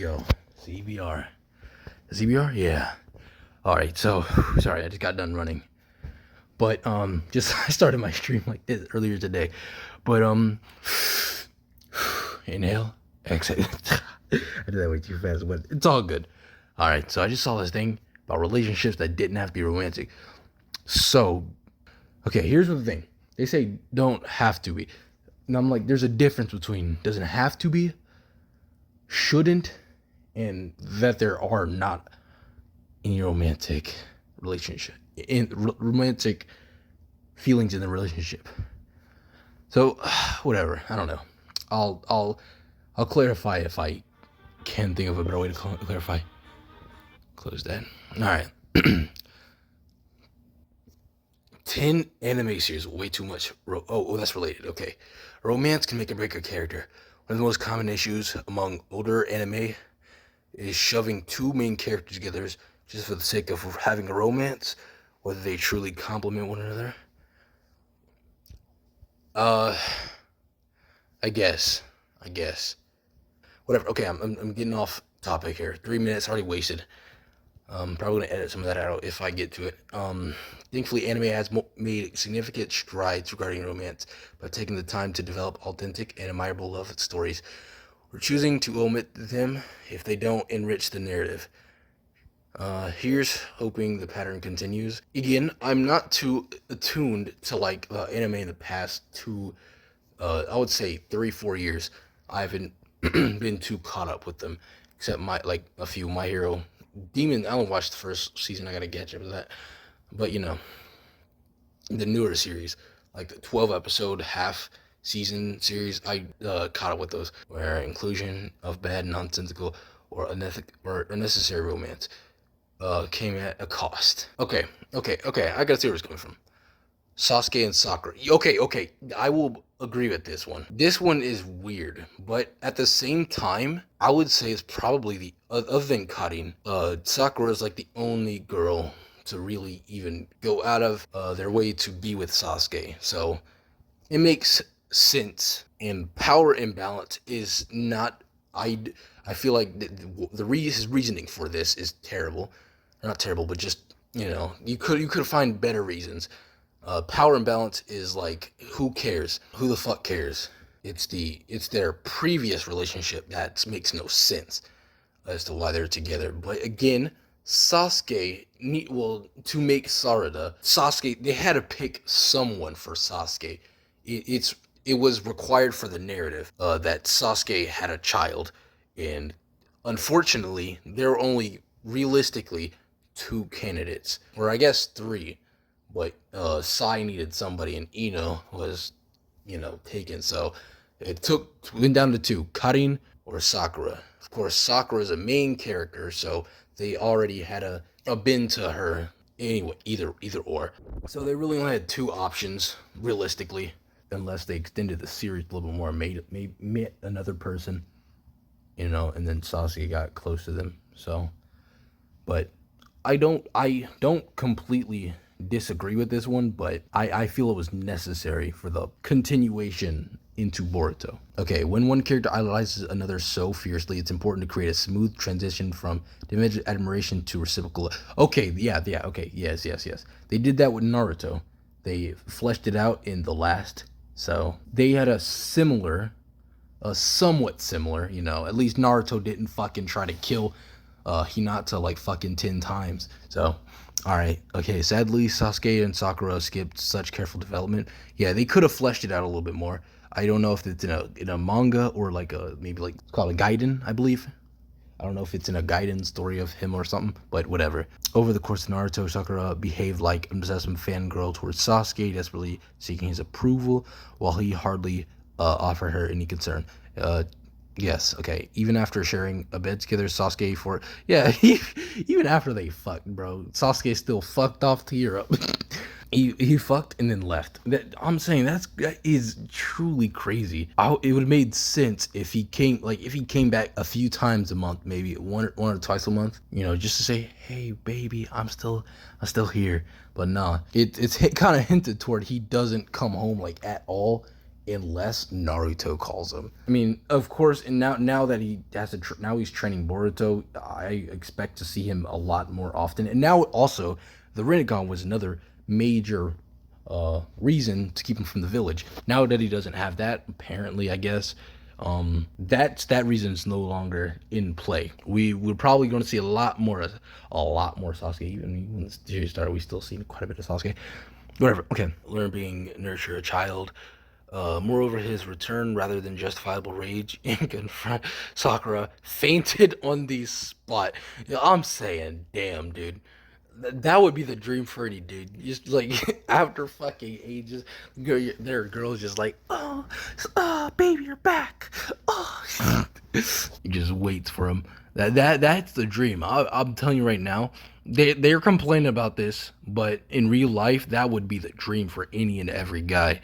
go. CBR. CBR? Yeah. Alright, so sorry, I just got done running. But just I started my stream like this earlier today. But inhale, exhale. I did that way too fast, but it's all good. Alright, so I just saw this thing about relationships that didn't have to be romantic. So, okay, here's the thing. They say don't have to be. And I'm like, there's a difference between doesn't have to be, shouldn't, and that there are not in your romantic relationship, in romantic feelings in the relationship. So, whatever. I don't know. I'll clarify if I can think of a better way to clarify. Close that. All right. 10 anime series, way too much. Oh, that's related. Okay. Romance can make or break a character. One of the most common issues among older anime is shoving two main characters together just for the sake of having a romance, whether they truly complement one another. I guess. Whatever. Okay, I'm getting off topic here. 3 minutes already wasted. Probably gonna edit some of that out if I get to it. Thankfully, anime has made significant strides regarding romance by taking the time to develop authentic and admirable love stories. We're choosing to omit them if they don't enrich the narrative. Here's hoping the pattern continues. Again, I'm not too attuned to like anime in the past I would say 3-4 years. I haven't been too caught up with them, except a few My Hero Demon. I only watched the first season. I gotta catch up with that. But the newer series, like the 12 episode half season series, I caught up with those, where inclusion of bad, nonsensical, or unnecessary romance came at a cost. Okay. I gotta see where it's coming from. Sasuke and Sakura. Okay. I will agree with this one. This one is weird, but at the same time, I would say it's probably the other than cutting. Sakura is like the only girl to really even go out of their way to be with Sasuke. So it makes sense. And power imbalance is not. I feel like his reasoning for this is terrible. Not terrible, but just you could find better reasons. Power imbalance is like, who cares? Who the fuck cares? It's their previous relationship that makes no sense as to why they're together. But again, Sasuke to make Sarada, Sasuke, they had to pick someone for Sasuke. It was required for the narrative that Sasuke had a child, and unfortunately, there were only realistically 2 candidates, or I guess 3. But Sai needed somebody, and Ino was, taken. So went down to 2, Karin or Sakura. Of course, Sakura is a main character, so they already had a bin to her anyway, either or. So they really only had 2 options, realistically, unless they extended the series a little bit more, met another person, and then Sasuke got close to them. So, but I don't completely disagree with this one, but I feel it was necessary for the continuation into Boruto. Okay, when one character idolizes another so fiercely, it's important to create a smooth transition from divided admiration to reciprocal. Okay, okay, yes. They did that with Naruto. They fleshed it out in the last. So they had a somewhat similar, at least Naruto didn't fucking try to kill Hinata like fucking 10 times. So, alright, okay, sadly, Sasuke and Sakura skipped such careful development. Yeah, they could have fleshed it out a little bit more. I don't know if it's in a manga or maybe it's called a Gaiden, I believe. I don't know if it's in a Gaiden story of him or something, but whatever. Over the course of Naruto, Sakura behaved like a obsessive fangirl towards Sasuke, desperately seeking his approval, while he hardly offered her any concern. Yes, okay. Even after sharing a bed together, Sasuke even after they fucked, bro, Sasuke still fucked off to Europe. he fucked and then left. I'm saying that is truly crazy. It would have made sense if he came back a few times a month, maybe one or twice a month, just to say, hey baby, I'm still here. But nah, it's kind of hinted toward he doesn't come home like at all. unless Naruto calls him. I mean, of course, and now that he has to, now he's training Boruto, I expect to see him a lot more often. And now also, the Rinnegan was another major reason to keep him from the village. Now that he doesn't have that, apparently, I guess, that reason is no longer in play. We're probably going to see a lot more Sasuke. Even when the series started, we still see quite a bit of Sasuke. Whatever. Okay. Learn being nurture a child. Moreover, his return rather than justifiable rage in confront Sakura fainted on the spot. Yeah, I'm saying, damn, dude. That would be the dream for any dude. Just like after fucking ages, there are girls just like, oh, baby, you're back. Oh, he just waits for him. That's the dream. I'm telling you right now. They're complaining about this, but in real life, that would be the dream for any and every guy.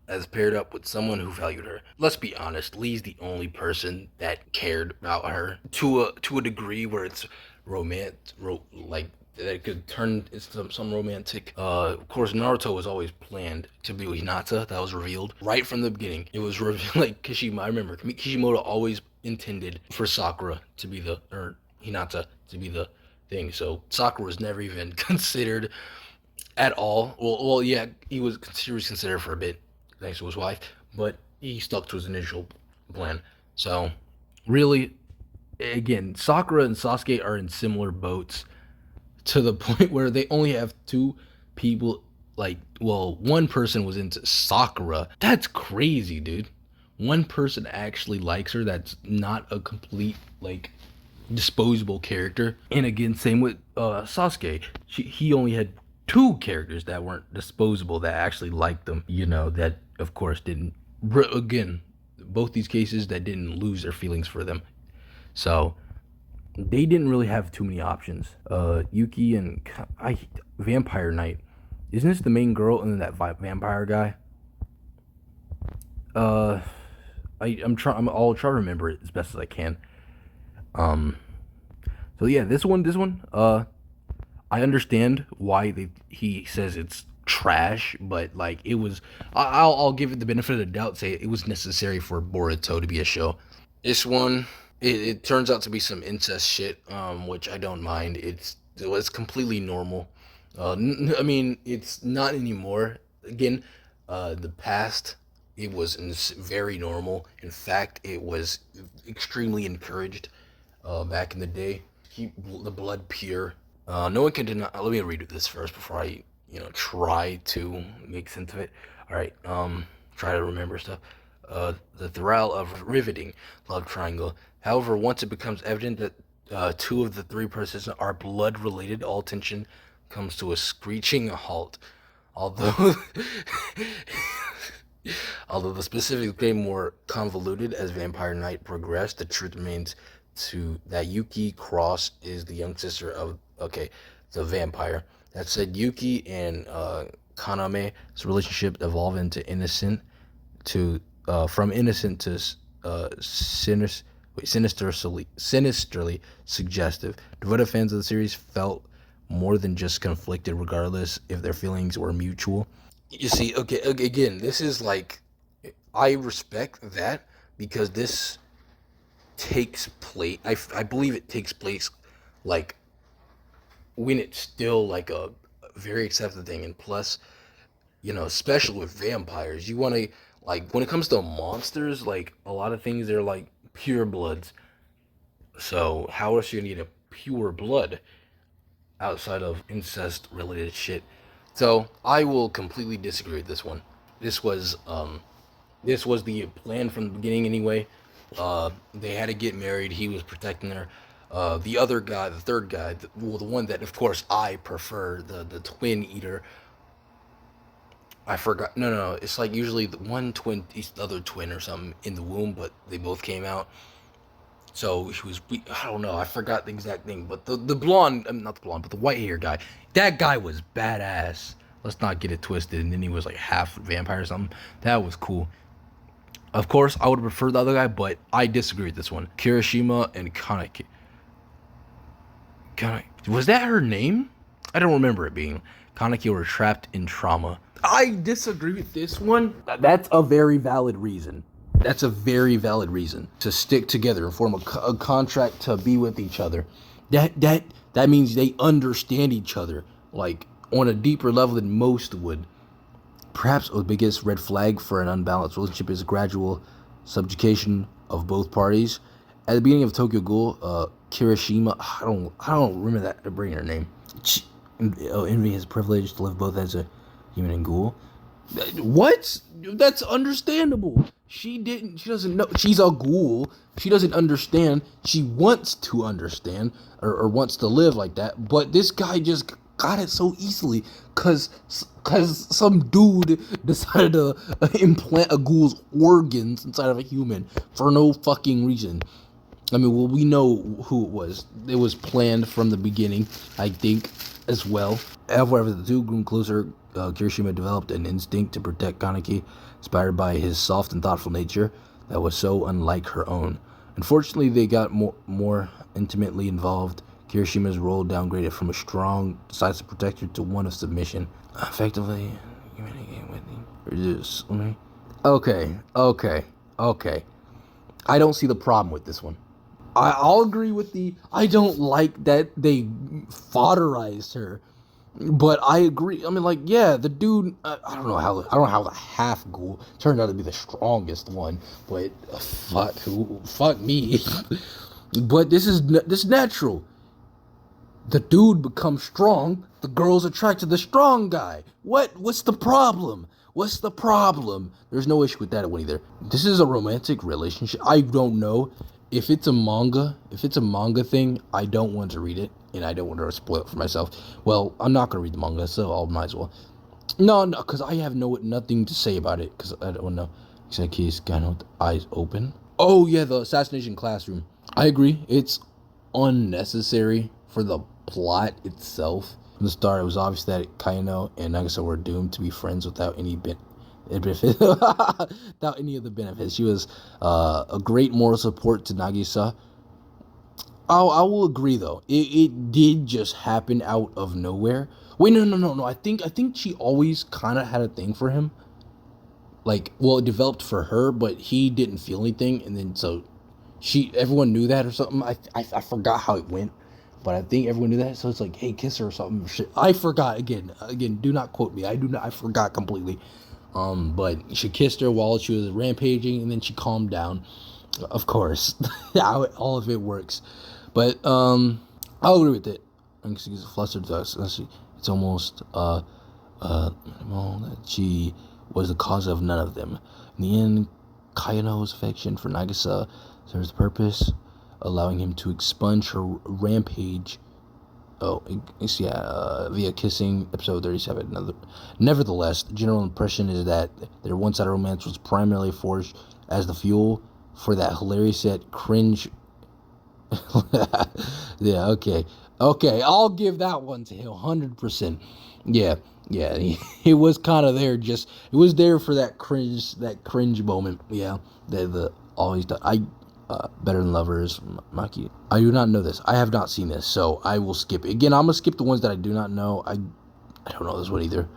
As paired up with someone who valued her. Let's be honest, Lee's the only person that cared about her to a degree where it's like that it could turn into some romantic. Of course, Naruto was always planned to be with Hinata. That was revealed right from the beginning. It was revealed like Kishimoto. I remember Kishimoto always intended for Sakura to be or Hinata to be the thing. So Sakura was never even considered at all. Well, yeah, he was considered for a bit, thanks to his wife, but he stuck to his initial plan. So, really, again, Sakura and Sasuke are in similar boats to the point where they only have two people. Like, well, one person was into Sakura. That's crazy, dude. One person actually likes her. That's not a complete like disposable character. And again, same with Sasuke. He only had two characters that weren't disposable that actually liked them, that of course didn't, again, both these cases that didn't lose their feelings for them. So they didn't really have too many options. Yuki and Vampire Knight, isn't this the main girl and then that vampire guy? I'll try to remember it as best as I can. So yeah, this one, I understand why he says it's trash, but like it was, I'll give it the benefit of the doubt, say it was necessary for Boruto to be a show. This one, it turns out to be some incest shit, which I don't mind. It's completely normal. I mean, it's not anymore. Again, the past, it was very normal. In fact, it was extremely encouraged back in the day. Keep the blood pure. No one can deny. Let me read this first before I, try to make sense of it. All right. Try to remember stuff. The thrill of riveting love triangle. However, once it becomes evident that two of the three persons are blood related, all tension comes to a screeching halt. Although, although the specifics became more convoluted as Vampire Knight progressed, the truth remains that Yuki Cross is the young sister of the vampire. That said, Yuki and Kaname's relationship evolved into from innocent to sinisterly suggestive. Devoted fans of the series felt more than just conflicted, regardless if their feelings were mutual. You see, okay, again, this is like, I respect that because this takes place, I believe it takes place like when it's still like a very accepted thing. And plus, especially with vampires, you want to, like, when it comes to monsters, like a lot of things, they're like pure bloods. So how else are you gonna get a pure blood outside of incest related shit? So I will completely disagree with this one. This was the plan from the beginning anyway. They had to get married. He was protecting her. The other guy, the third guy, the one that of course I prefer, the twin eater. I forgot. No. It's like usually the one twin, the other twin or something in the womb, but they both came out. So he was, I don't know, I forgot the exact thing, but the blonde, not the blonde, but the white hair guy, that guy was badass. Let's not get it twisted. And then he was like half vampire or something. That was cool. Of course, I would prefer the other guy, but I disagree with this one. Kirishima and Kaneki. Was that her name? I don't remember it being. Kaneki were trapped in trauma. I disagree with this one. That's a very valid reason. That's a very valid reason to stick together and form a contract to be with each other. That means they understand each other, like on a deeper level than most would. Perhaps the biggest red flag for an unbalanced relationship is gradual subjugation of both parties. At the beginning of Tokyo Ghoul, Kirishima, I don't remember that bringing her name. Envy his privilege to live both as a human and ghoul. What? That's understandable. She doesn't know. She's a ghoul. She doesn't understand. She wants to understand or wants to live like that. But this guy just got it so easily because some dude decided to implant a ghoul's organs inside of a human for no fucking reason. I mean, well, we know who it was. It was planned from the beginning, I think, as well. However, the two grew closer. Kirishima developed an instinct to protect Kaneki, inspired by his soft and thoughtful nature that was so unlike her own. Unfortunately, they got more intimately involved. Kirishima's role downgraded from a strong, decisive protector to one of submission. Effectively, communicate with him. Okay. I don't see the problem with this one. I'll agree with I don't like that they fodderized her, but I agree. I mean, like, yeah, the dude. I don't know how the half ghoul turned out to be the strongest one, but fuck me. But this is natural. The dude becomes strong. The girl's attracted to the strong guy. What's the problem? What's the problem? There's no issue with that one either. This is a romantic relationship. I don't know. If it's a manga thing, I don't want to read it, and I don't want to spoil it for myself. Well, I'm not going to read the manga, so I might as well. No, because I have nothing to say about it, because I don't know. Except he's kind of with eyes open. Oh, yeah, the assassination classroom. I agree. It's unnecessary for the plot itself. From the start, it was obvious that Kaino and Nagisa were doomed to be friends without any without any of the benefits. She was a great moral support to Nagisa. I will agree though. It did just happen out of nowhere. Wait, no. I think she always kind of had a thing for him. Like, well, it developed for her, but he didn't feel anything, and then so everyone knew that or something. I forgot how it went, but I think everyone knew that. So it's like, hey, kiss her or something. Shit, I forgot again. Do not quote me. I forgot completely. But she kissed her while she was rampaging, and then she calmed down. Of course, all of it works. But I'll agree with it. Excuse the flustered thoughts. It's almost that she was the cause of none of them. In the end, Kaino's affection for Nagisa serves the purpose, allowing him to expunge her rampage. Via kissing, episode 37. Nevertheless, the general impression is that their one-sided romance was primarily forged as the fuel for that hilarious yet cringe. Yeah, okay, I'll give that one to him 100%. Yeah, he was kind of there. It was there for that cringe moment. Yeah, the always done. Better Than Lovers, Maki. I do not know this. I have not seen this, so I will skip it. Again, I'm gonna skip the ones that I do not know. I don't know this one either.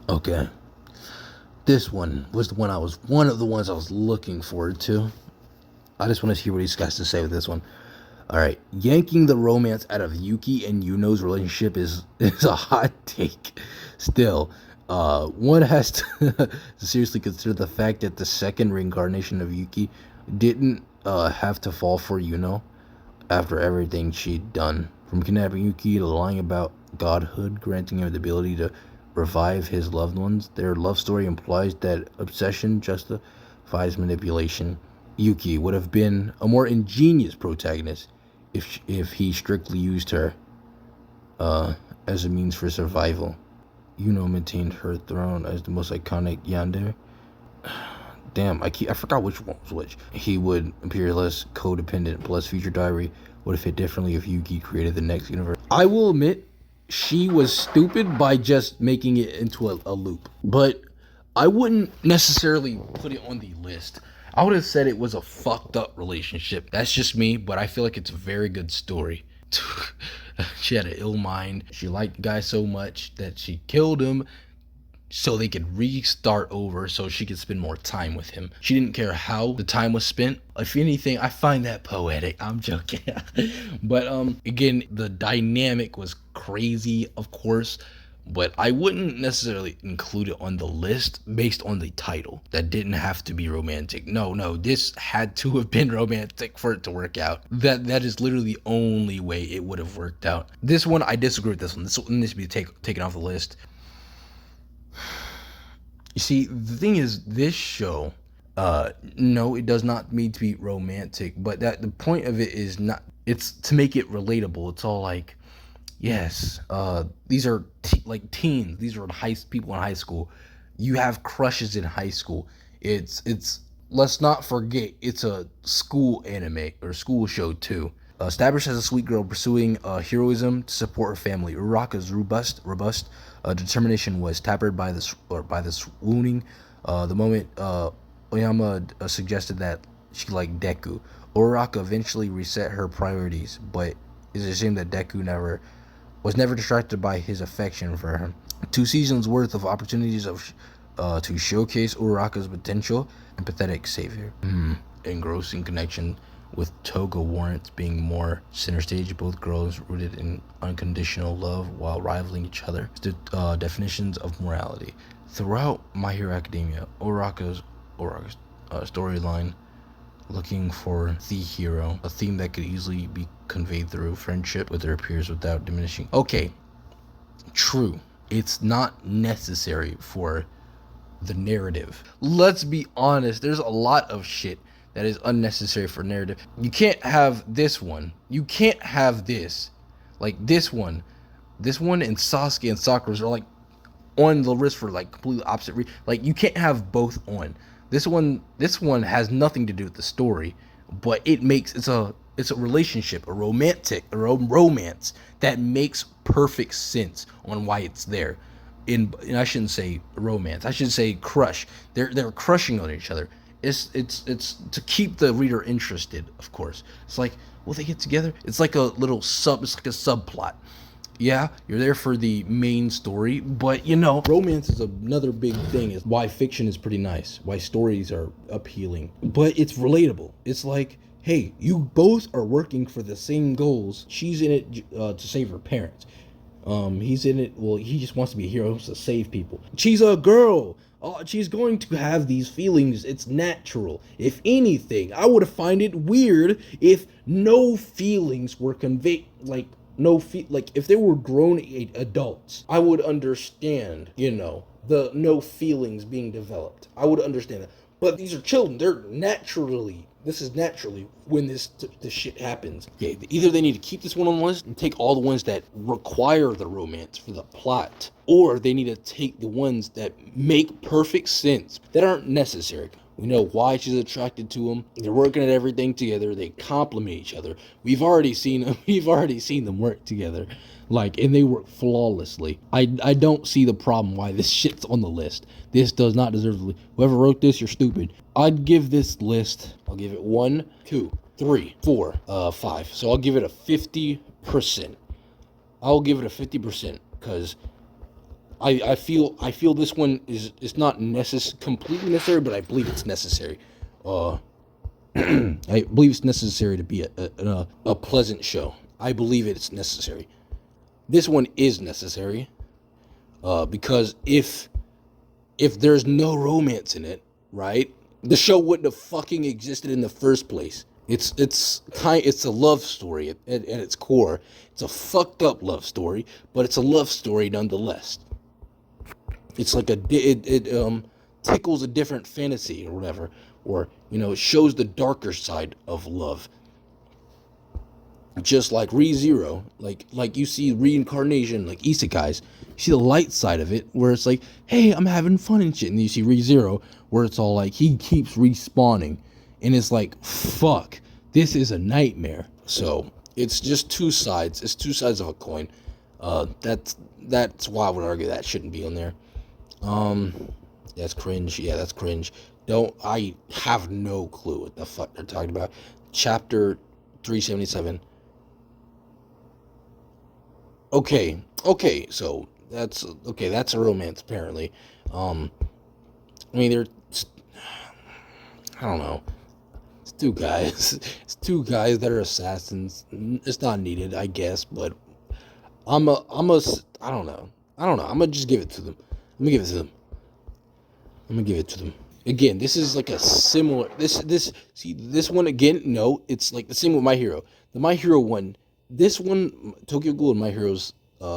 Okay. This one was one of the ones I was looking forward to. I just want to hear what these guys to say with this one. Alright. Yanking the romance out of Yuki and Yuno's relationship is a hot take. Still, one has to seriously consider the fact that the second reincarnation of Yuki didn't have to fall for Yuno after everything she'd done. From kidnapping Yuki to lying about godhood, granting him the ability to revive his loved ones. Their love story implies that obsession justifies manipulation. Yuki would have been a more ingenious protagonist if he strictly used her as a means for survival. Yuno maintained her throne as the most iconic yandere. Damn, I forgot which one was which. He would imperialist, codependent, plus future diary would have fit differently if Yuki created the next universe. I will admit, she was stupid by just making it into a loop. But I wouldn't necessarily put it on the list. I would have said it was a fucked up relationship. That's just me, but I feel like it's a very good story. She had an ill mind. She liked the guy so much that she killed him so they could restart over so she could spend more time with him. She didn't care how the time was spent. If anything, I find that poetic. I'm joking. But again, the dynamic was crazy, of course, but I wouldn't necessarily include it on the list based on the title. That didn't have to be romantic. No, this had to have been romantic for it to work out. That is literally the only way it would have worked out. This one, I disagree with this one. This one needs to be taken off the list. You see, the thing is, this show, no, it does not mean to be romantic, but that the point of it is not. It's to make it relatable. It's all like, yes, these are like teens. These are people in high school. You have crushes in high school. It's. Let's not forget, it's a school anime or school show too. Established as a sweet girl pursuing heroism to support her family, Uraka's robust determination was tempered by the swooning. The moment Oyama suggested that she liked Deku, Uraka eventually reset her priorities, but it's a shame that Deku was never distracted by his affection for her. 2 seasons worth of opportunities to showcase Uraka's potential and pathetic savior. Engrossing connection with Toga warrants being more center stage. Both girls rooted in unconditional love while rivaling each other. Definitions of morality. Throughout My Hero Academia, Uraka's storyline looking for the hero, a theme that could easily be conveyed through friendship with their peers without diminishing. Okay, true. It's not necessary for the narrative. Let's be honest, there's a lot of shit that is unnecessary for narrative. You can't have this one. You can't have this. Like this one. This one and Sasuke and Sakura are like on the list for like completely opposite like you can't have both on. This one has nothing to do with the story, but it's a relationship, a romance that makes perfect sense on why it's there. And I shouldn't say romance. I should say crush. They're crushing on each other. It's to keep the reader interested, of course. It's like, will they get together? It's like a little it's like a subplot. Yeah, you're there for the main story, but romance is another big thing. Is why fiction is pretty nice, why stories are appealing, but it's relatable. It's like, hey, you both are working for the same goals. She's in it to save her parents. He's in it, well, he just wants to be a hero, to save people. She's a girl. She's going to have these feelings. It's natural. If anything, I would find it weird if no feelings were conveyed, like if they were grown adults. I would understand, the no feelings being developed. I would understand that. But these are children. This is naturally when this shit happens. Okay, either they need to keep this one on the list and take all the ones that require the romance for the plot, or they need to take the ones that make perfect sense, that aren't necessary. We know why she's attracted to him. They're working at everything together. They complement each other. We've already seen them work together. And they work flawlessly. I don't see the problem why this shit's on the list. This does not deserve the list. Whoever wrote this, you're stupid. I'd give this list, I'll give it 1, 2, 3, 4, 5. So I'll give it a 50%. I'll give it a 50% because I feel this one is not completely necessary, but I believe it's necessary. I believe it's necessary to be a pleasant show. I believe it's necessary. This one is necessary because if there's no romance in it, right, the show wouldn't have fucking existed in the first place. It's a love story at its core. It's a fucked up love story, but it's a love story nonetheless. It's like it tickles a different fantasy or whatever, or it shows the darker side of love. Just like ReZero, like you see reincarnation, like isekais, you see the light side of it, where it's like, hey, I'm having fun and shit, and you see ReZero, where it's all like he keeps respawning, and it's like, fuck, this is a nightmare. So it's just two sides. It's two sides of a coin. That's why I would argue that shouldn't be on there. That's cringe. Yeah, that's cringe. I have no clue what the fuck they're talking about. Chapter 377. Okay, so that's okay. That's a romance, apparently. Um, I mean, they're I don't know. It's two guys. It's two guys that are assassins. It's not needed, I guess, but I don't know. I don't know. I'm gonna just give it to them. I'm gonna give it to them. I'm gonna give it to them. Again, this is like a similar. This see this one again. No, it's like the same with My Hero. The My Hero one. This one, Tokyo Ghoul and My Hero's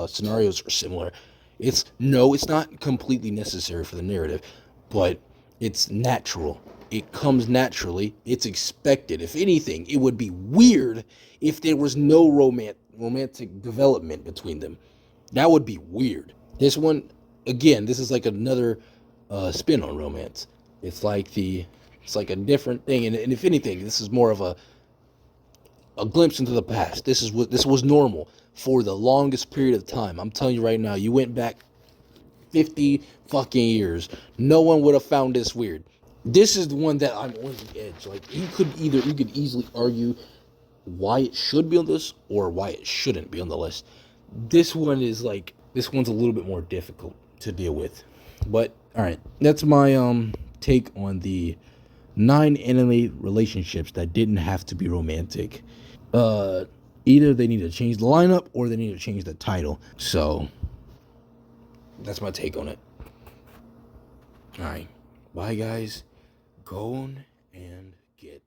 scenarios are similar. It's no, it's not completely necessary for the narrative, but it's natural. It comes naturally. It's expected. If anything, it would be weird if there was no romantic development between them. That would be weird. This one, again, this is like another spin on romance. It's like it's like a different thing, and if anything, this is more of a glimpse into the past. This was normal for the longest period of time. I'm telling you right now, you went back 50 fucking years, no one would have found this weird. This is the one that I'm on the edge. Like you could easily argue why it should be on this or why it shouldn't be on the list. This one's a little bit more difficult to deal with. But all right, that's my take on the 9 anime relationships that didn't have to be romantic. Uh Either they need to change the lineup or they need to change the title. So, that's my take on it. All right. Bye guys. Go on and get